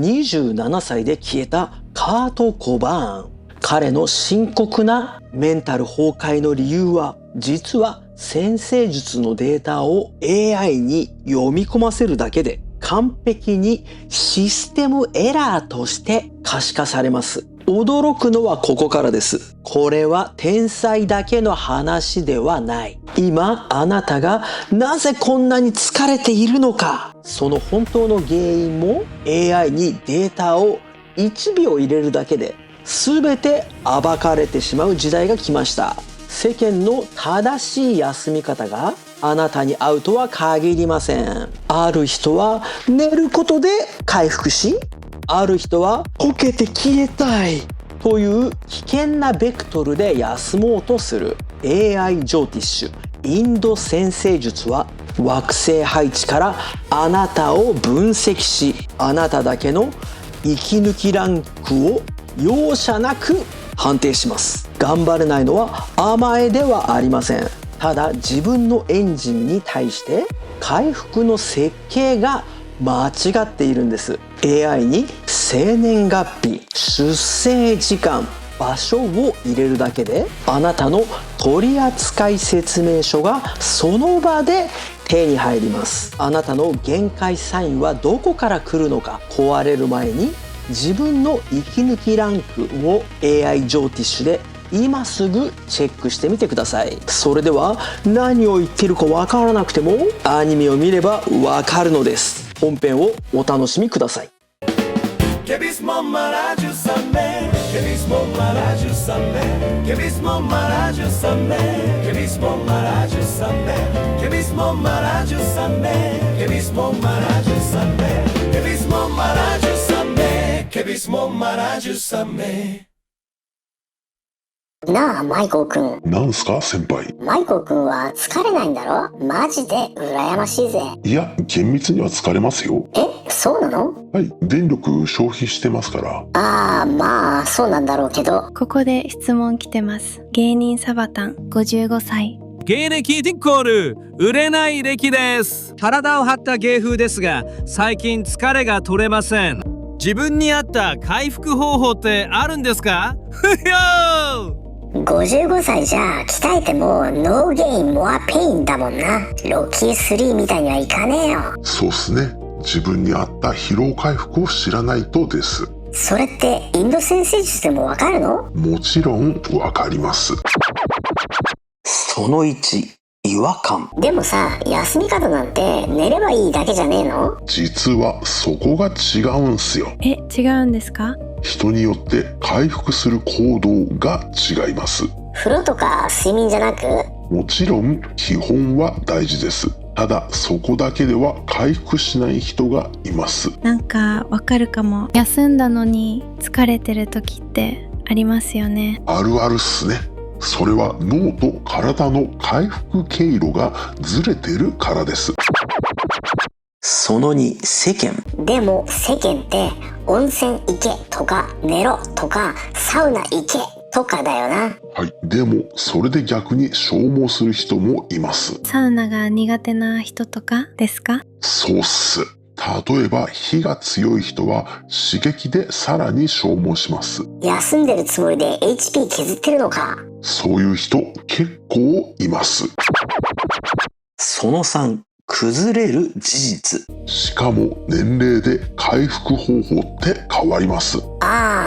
27歳で消えたカート・コバーン。彼の深刻なメンタル崩壊の理由は、実は占星術のデータを AI に読み込ませるだけで完璧にシステムエラーとして可視化されます。驚くのはここからです。これは天才だけの話ではない。今あなたがなぜこんなに疲れているのか、その本当の原因も AI にデータを1秒入れるだけで全て暴かれてしまう時代が来ました。世間の正しい休み方があなたに合うとは限りません。ある人は寝ることで回復し、ある人はこけて消えたいという危険なベクトルで休もうとする AI ジョーティッシュインド占星術は、惑星配置からあなたを分析し、あなただけの息抜きランクを容赦なく判定します。頑張れないのは甘えではありません。ただ自分のエンジンに対して回復の設計が間違っているんです。 AI に生年月日、出生時間、場所を入れるだけであなたの取扱説明書がその場で手に入ります。あなたの限界サインはどこから来るのか、壊れる前に自分の息抜きランクを AI ジョーティッシュで今すぐチェックしてみてください。それでは何を言っているかわからなくてもアニメを見ればわかるのです。本編をお楽しみください。なあ、マイコーくん。なんすか先輩。マイコーくんは疲れないんだろ？マジで羨ましいぜ。いや、厳密には疲れますよ。そうなの？はい、電力消費してますから。まあそうなんだろうけど。ここで質問来てます。芸人サバタン55歳。芸歴ティッコール、売れない歴です。体を張った芸風ですが、最近疲れが取れません。自分に合った回復方法ってあるんですか？ふよー55歳じゃ鍛えてもノーゲインモアペインだもんな。ロッキー3みたいにはいかねえよ。そうっすね。自分に合った疲労回復を知らないとです。それってインド占星術でもわかるの？もちろんわかります。その1、違和感。でもさ、休み方なんて寝ればいいだけじゃねえの？実はそこが違うんすよ。違うんですか？人によって回復する行動が違います。風呂とか睡眠じゃなく？もちろん基本は大事です。ただそこだけでは回復しない人がいます。なんかわかるかも。休んだのに疲れてる時ってありますよね。あるあるっすね。それは脳と体の回復経路がずれてるからです。その2、世間。でも世間って温泉行けとか寝ろとかサウナ行けとかだよな。はい、でもそれで逆に消耗する人もいます。サウナが苦手な人とかですか？そうっす。例えば火が強い人は刺激でさらに消耗します。休んでるつもりで HP 削ってるのか？そういう人結構います。その3、崩れる事実。しかも年齢で回復方法って変わります。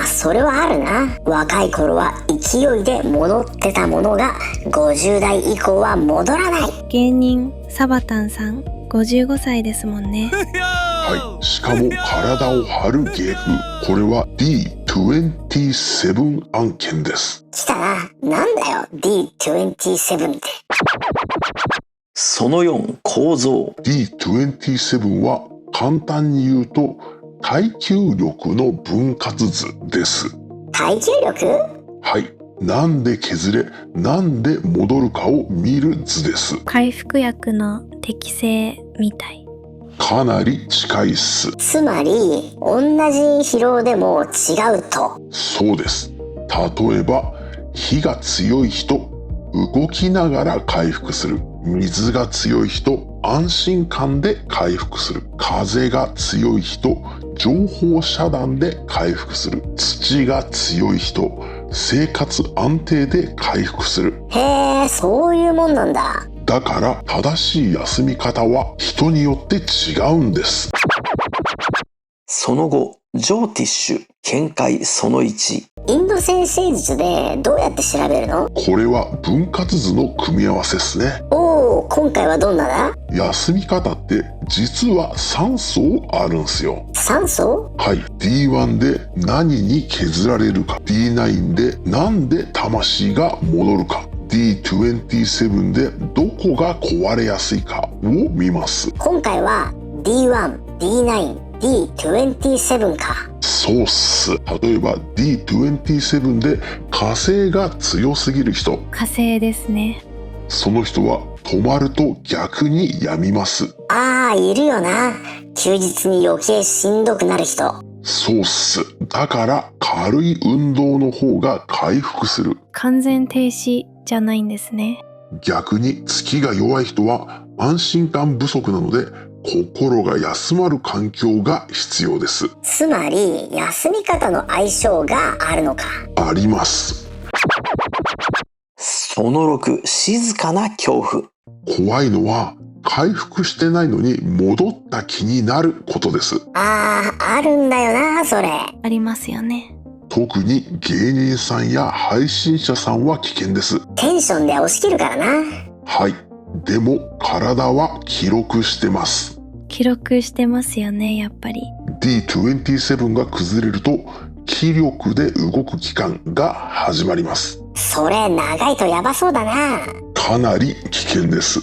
それはあるな。若い頃は勢いで戻ってたものが50代以降は戻らない。芸人サバタンさん55歳ですもんね。はい、しかも体を張る芸風。これは D27 案件です。来たな。なんだよ D27 って。その4、構造。 D27 は簡単に言うと耐久力の分割図です。耐久力？はい、なんで削れ、なんで戻るかを見る図です。回復薬の適性みたい。かなり近いっす。つまり同じ疲労でも違うと。そうです。例えば火が強い人、動きながら回復する。水が強い人、安心感で回復する。風が強い人、情報遮断で回復する。土が強い人、生活安定で回復する。へえ、そういうもんなんだ。だから正しい休み方は人によって違うんです。その後、ジョーティッシュ見解その1。インド占星術でどうやって調べるの？これは分割図の組み合わせですね。おお、今回はどんなだ？休み方って実は3層あるんすよ。3層？はい。D1 で何に削られるか。D9 でなんで魂が戻るか。D27 でどこが壊れやすいかを見ます。今回は D1、D9、D27 か。そうっす。例えば D27 で火星が強すぎる人。火星ですね。その人は止まると逆に病みます。ああ、いるよな。休日に余計しんどくなる人。そうっす。だから軽い運動の方が回復する。完全停止じゃないんですね。逆に月が弱い人は安心感不足なので心が休まる環境が必要です。つまり休み方の相性があるのか。あります。その6、静かな恐怖。怖いのは回復してないのに戻った気になることです。ああ、あるんだよな、それ。ありますよね。特に芸人さんや配信者さんは危険です。テンションで押し切るからな。はい。でも体は記録してます。記録してますよね、やっぱり。D27 が崩れると気力で動く期間が始まります。それ長いとやばそうだな。かなり危険です。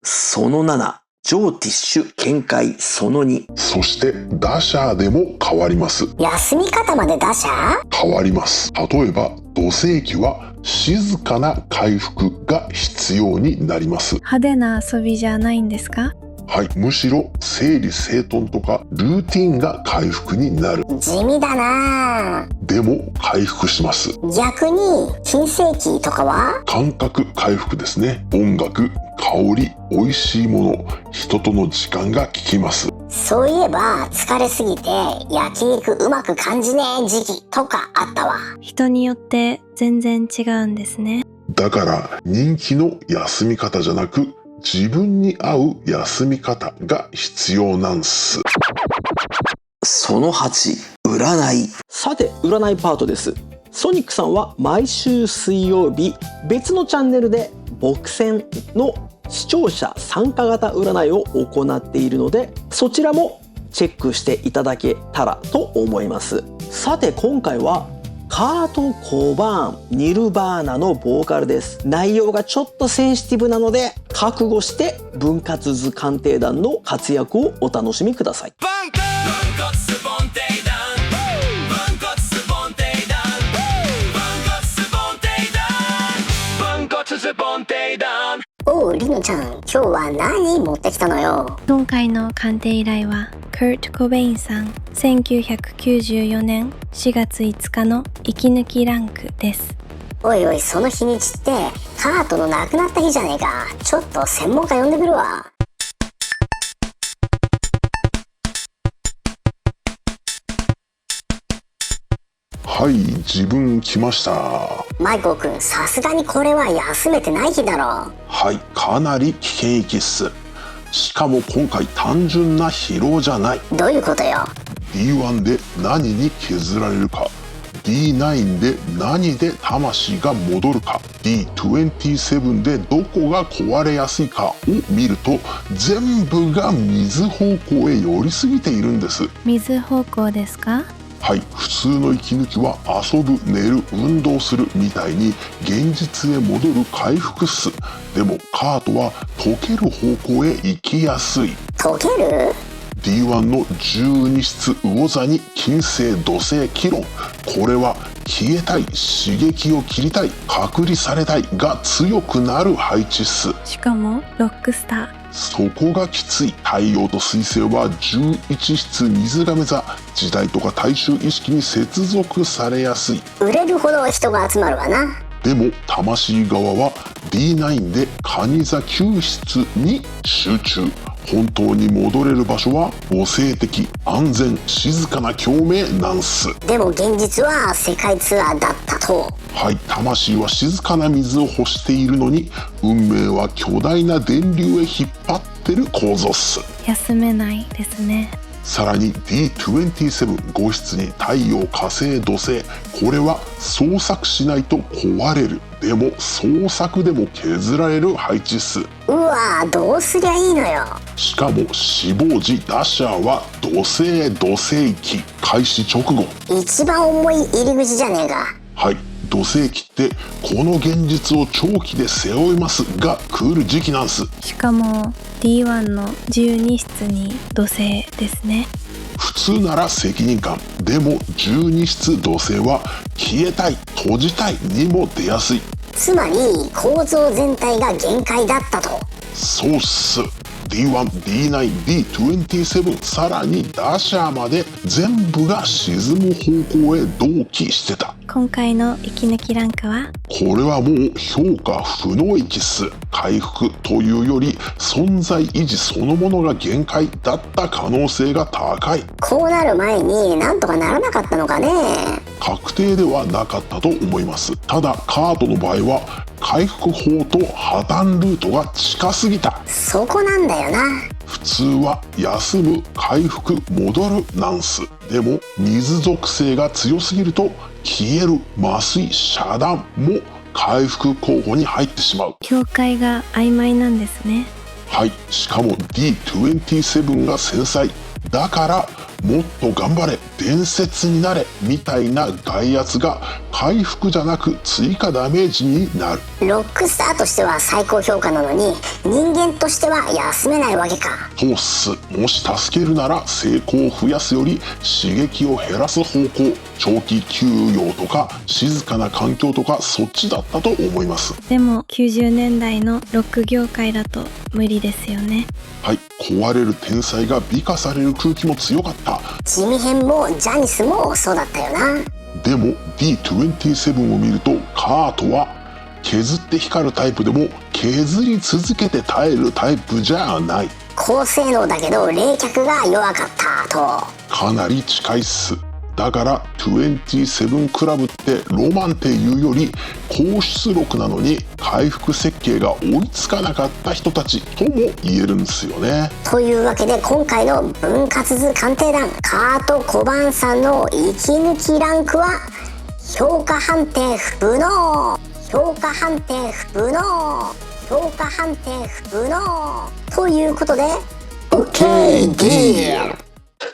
その7、ジョーティッシュ見解その2。そして打者でも変わります。休み方まで打者？変わります。例えば土星期は静かな回復が必要になります。派手な遊びじゃないんですか？はい、むしろ整理整頓とかルーティンが回復になる。地味だな。でも回復します。逆に金星期とかは？感覚回復ですね。音楽、香り、美味しいもの、人との時間が効きます。そういえば疲れすぎて焼肉うまく感じねえ時期とかあったわ。人によって全然違うんですね。だから人気の休み方じゃなく自分に合う休み方が必要なんす。その8、占い。さて、占いパートです。ソニックさんは毎週水曜日別のチャンネルで僕選の視聴者参加型占いを行っているので、そちらもチェックしていただけたらと思います。さて、今回はカート・コバーン、ニルバーナのボーカルです。内容がちょっとセンシティブなので覚悟して分割図鑑定団の活躍をお楽しみください。おう、りのちゃん、今日は何持ってきたのよ。今回の鑑定依頼はクート・コベインさん1994年4月5日の息抜きランクです。おいおい、その日にちってカートの亡くなった日じゃねえか。ちょっと専門家呼んでくるわ。はい、自分来ました。マイコー君、さすがにこれは休めてない日だろ。はい、かなり危険域っす。しかも今回単純な疲労じゃない。どういうことよ。 D1 で何に削られるか、 D9 で何で魂が戻るか、 D27 でどこが壊れやすいかを見ると全部が水方向へ寄りすぎているんです。水方向ですか？はい、普通の息抜きは遊ぶ、寝る、運動するみたいに現実へ戻る回復っす。でもカートは溶ける方向へ行きやすい。溶ける？ D1 の12室魚座に金星、土星、キロン。これは消えたい、刺激を切りたい、隔離されたいが強くなる配置っす。しかもロックスター。そこがきつい。太陽と水星は11室水亀座。時代とか大衆意識に接続されやすい。売れるほど人が集まるわな。でも魂側は D9 で蟹座救出に集中。本当に戻れる場所は母性的、安全、静かな共鳴なんす。でも現実は世界ツアーだったと。はい、魂は静かな水を欲しているのに、運命は巨大な電流へ引っ張ってる構造っす。休めないですね。さらに D27 5室に太陽、火星、土星、これは捜索しないと壊れる。でも捜索でも削られる配置っす。うわー、どうすりゃいいのよ。しかも死亡時ダッシャーは土星期開始直後。一番重い入り口じゃねえか。はい、土星期ってこの現実を長期で背負いますが来る時期なんす。しかも D1 の12室に土星ですね。普通なら責任感。でも12室土星は消えたい、閉じたいにも出やすい。つまり構造全体が限界だったと。そうっす。D1、D9、D27、さらにダッシャーまで全部が沈む方向へ同期してた。今回の息抜きランクはこれはもう評価不能域っす。回復というより存在維持そのものが限界だった可能性が高い。こうなる前になんとかならなかったのかね。確定ではなかったと思います。ただカードの場合は回復法と破綻ルートが近すぎた。そこなんだよな。普通は休む、回復、戻るなんす。でも水属性が強すぎると消える、麻酔、遮断も回復候補に入ってしまう。境界が曖昧なんですね。はい、しかも D27 が繊細だからもっと頑張れ、伝説になれみたいな外圧が回復じゃなく追加ダメージになる。ロックスターとしては最高評価なのに人間としては休めないわけか。そうっす。もし助けるなら成功を増やすより刺激を減らす方向、長期休養とか静かな環境とかそっちだったと思います。でも90年代のロック業界だと無理ですよね。はい、壊れる天才が美化される空気も強かった。地味編もジャニスもそうだったよな。でも D27 を見るとカートは削って光るタイプでも削り続けて耐えるタイプじゃない。高性能だけど冷却が弱かったと。かなり近いっす。だから27クラブってロマンっていうより高出力なのに回復設計が追いつかなかった人たちとも言えるんですよね。というわけで今回の分割図鑑定団カート・コバンさんの息抜きランクは評価判定不能、評価判定不能、評価判定不能ということで OK ディール。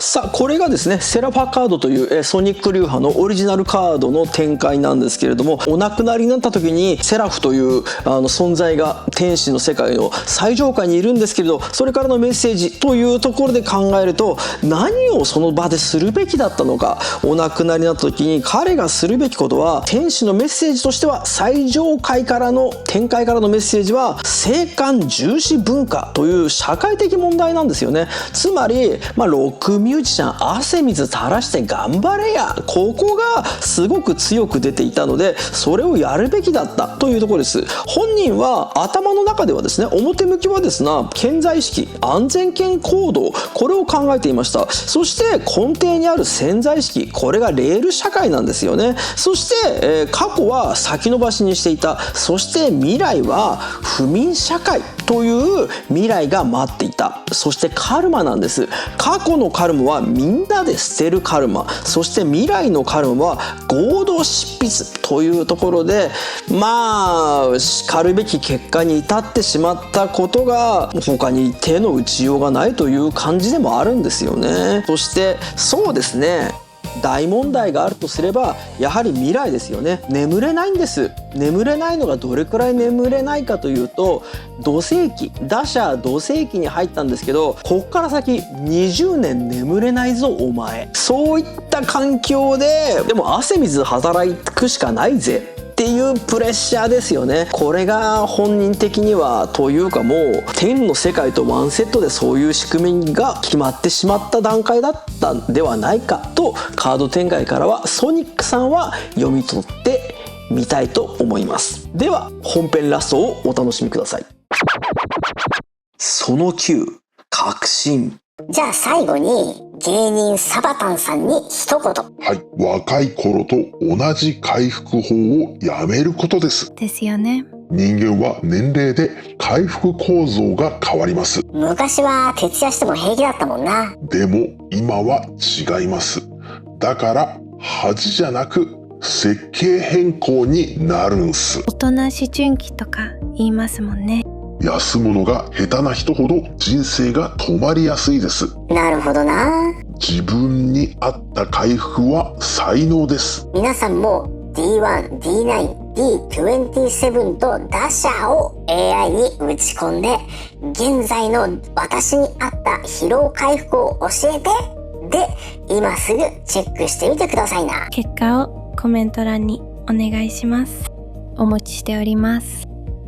さあこれがですねセラファカードというソニック流派のオリジナルカードの展開なんですけれども、お亡くなりになった時にセラフという存在が天使の世界の最上階にいるんですけれど、それからのメッセージというところで考えると何をその場でするべきだったのか。お亡くなりになった時に彼がするべきことは、天使のメッセージとしては最上階からの展開からのメッセージは生還重視文化という社会的問題なんですよね。つまりロックミュージシャン汗水垂らして頑張れや、ここがすごく強く出ていたのでそれをやるべきだったというところです。本人は頭の中ではですね、表向きはですが潜在意識、安全圏行動、これを考えていました。そして根底にある潜在意識、これがレール社会なんですよね。そして、過去は先延ばしにしていた。そして未来は不眠社会という未来が待っていた。そしてカルマなんです。過去のカルマはみんなで捨てるカルマ、そして未来のカルマは合同執筆というところで、叱るべき結果に至ってしまったことが他に手の打ちようがないという感じでもあるんですよね。そしてそうですね、大問題があるとすればやはり未来ですよね。眠れないんです。眠れないのがどれくらい眠れないかというと、土星期、打者土星期に入ったんですけど、こっから先20年眠れないぞお前、そういった環境ででも汗水働くしかないぜっていうプレッシャーですよね。これが本人的にはというかもう天の世界とワンセットでそういう仕組みが決まってしまった段階だったんではないかと、カード展開からはソニックさんは読み取って見たいと思います。では本編ラストをお楽しみください。その9、確信。じゃあ最後に芸人サバタンさんに一言。はい、若い頃と同じ回復法をやめることです。ですよね。人間は年齢で回復構造が変わります。昔は徹夜しても平気だったもんな。でも今は違います。だから恥じゃなく設計変更になるんす。大人思春期とか言いますもんね。休むのが下手な人ほど人生が止まりやすいです。なるほどな。自分に合った回復は才能です。皆さんも D1、D9、D27 と打者を AI に打ち込んで、現在の私に合った疲労回復を教えて、で、今すぐチェックしてみてくださいな。結果をコメント欄にお願いします。お待ちしております。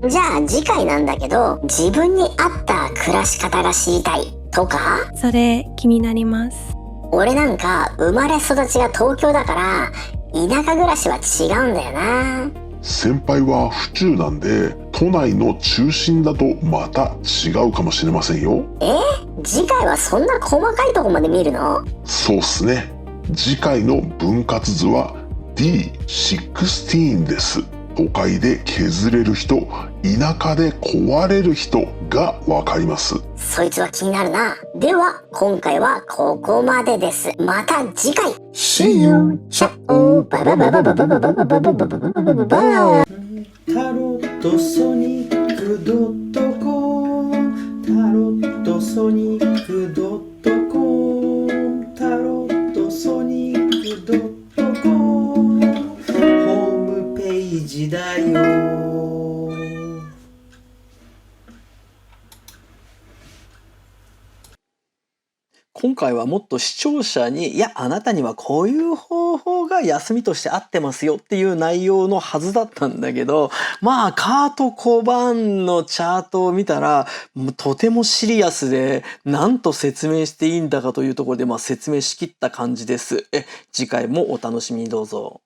じゃあ次回なんだけど、自分に合った暮らし方が知りたいとか？それ気になります。俺なんか生まれ育ちが東京だから田舎暮らしは違うんだよな。先輩は府中なんで都内の中心だとまた違うかもしれませんよ。次回はそんな細かいとこまで見るの？そうっすね。次回の分割図は D16 です。都会で削れる人、田舎で壊れる人がわかります。そいつは気になるな。では今回はここまでです。また次回。 See you! シャオババババババババババババババババ。タロットソニックドットコム、タロットソニックドットコム、タロットソニックドットコム、ホームページだよ。今回はもっと視聴者に、いや、あなたにはこういう方法が休みとして合ってますよっていう内容のはずだったんだけど、まあ、カート・コバーンのチャートを見たら、とてもシリアスで、何と説明していいんだかというところで、説明しきった感じです。次回もお楽しみにどうぞ。